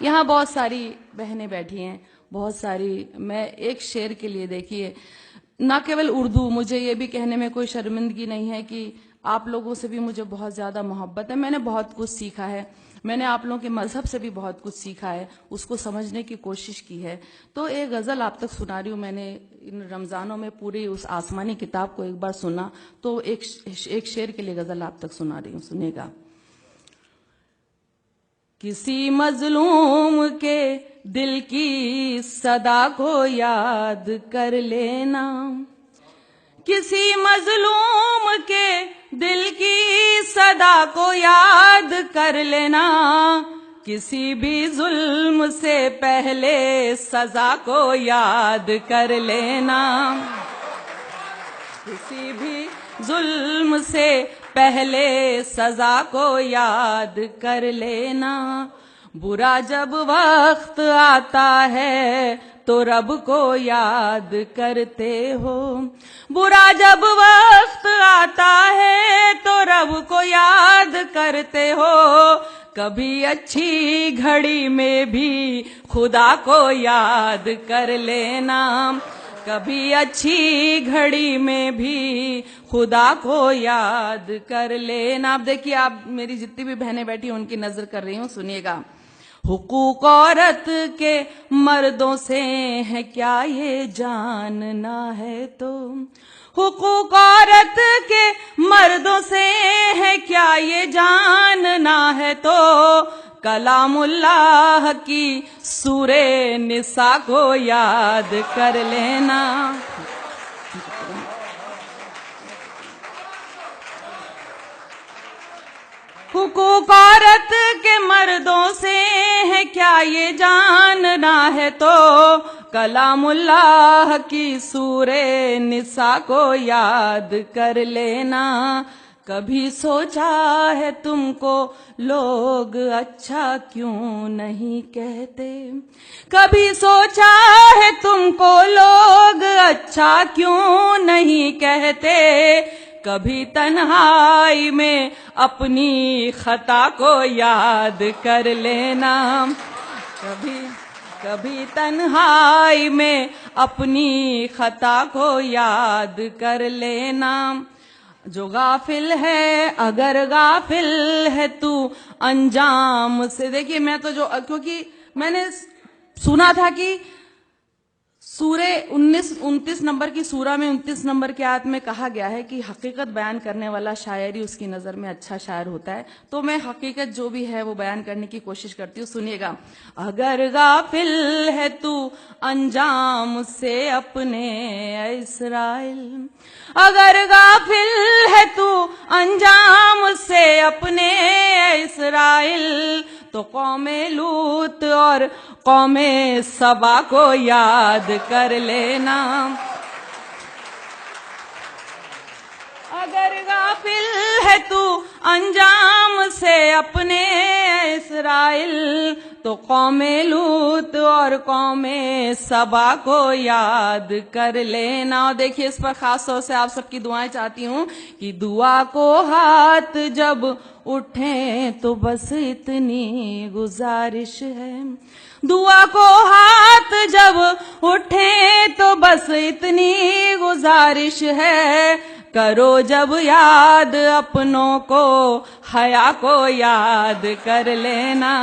یہاں بہت ساری بہنیں بیٹھی ہیں، بہت ساری. میں ایک شعر کے لیے دیکھیے، نہ کیول اردو، مجھے یہ بھی کہنے میں کوئی شرمندگی نہیں ہے کہ آپ لوگوں سے بھی مجھے بہت زیادہ محبت ہے. میں نے بہت کچھ سیکھا ہے، میں نے آپ لوگوں کے مذہب سے بھی بہت کچھ سیکھا ہے، اس کو سمجھنے کی کوشش کی ہے. تو ایک غزل آپ تک سنا رہی ہوں. میں نے ان رمضانوں میں پوری اس آسمانی کتاب کو ایک بار سنا، تو ایک شعر کے لیے غزل آپ تک سنا رہی ہوں، سنیے گا. کسی مظلوم کے دل کی صدا کو یاد کر لینا، کسی مظلوم کے دل کی صدا کو یاد کر لینا، کسی بھی ظلم سے پہلے سزا کو یاد کر لینا، کسی بھی ظلم سے پہلے سزا کو یاد کر لینا. برا جب وقت آتا ہے تو رب کو یاد کرتے ہو، برا جب وقت آتا ہے تو رب کو یاد کرتے ہو، کبھی اچھی گھڑی میں بھی خدا کو یاد کر لینا، کبھی اچھی گھڑی میں بھی خدا کو یاد کر لینا. اب دیکھیے، آپ میری جتنی بھی بہنیں بیٹھی ہیں ان کی نظر کر رہی ہوں، سنیے گا. حقوق عورت کے مردوں سے ہے کیا یہ جاننا ہے تو، حقوق عورت کے مردوں سے ہے کیا یہ جاننا ہے تو، کلام اللہ کی سورہ نساء کو یاد کر لینا. حقوق عورت کے مردوں سے ہے کیا یہ جاننا ہے تو، کلام اللہ کی سورہ نساء کو یاد کر لینا. کبھی سوچا ہے تم کو لوگ اچھا کیوں نہیں کہتے، کبھی سوچا ہے تم کو لوگ اچھا کیوں نہیں کہتے، کبھی تنہائی میں اپنی خطا کو یاد کر لینا، کبھی تنہائی میں اپنی خطا کو یاد کر لینا. جو غافل ہے اگر غافل ہے تو انجام سے. دیکھیے، میں تو کیونکہ میں نے سنا تھا کہ سورہ 29 نمبر کی سورہ میں 29 نمبر کی آیت میں کہا گیا ہے کہ حقیقت بیان کرنے والا شاعر ہی اس کی نظر میں اچھا شاعر ہوتا ہے. تو میں حقیقت جو بھی ہے وہ بیان کرنے کی کوشش کرتی ہوں. سنیے گا. اگر غافل ہے تو انجام سے اپنے اے اسرائیل، اگر غافل ہے تو انجام سے اپنے اے اسرائیل، تو قوم لوط اور قوم سبا کو یاد کر لینا. اگر غافل ہے تو انجام سے اپنے اسرائیل، تو قوم لوط اور قوم سبا کو یاد کر لینا. اور دیکھیے، اس پر خاص طور سے آپ سب کی دعائیں چاہتی ہوں کہ دعا کو ہاتھ جب اٹھیں تو بس اتنی گزارش ہے، دعا کو ہاتھ جب اٹھیں تو بس اتنی گزارش ہے، کرو جب یاد اپنوں کو حیا کو یاد کر لینا،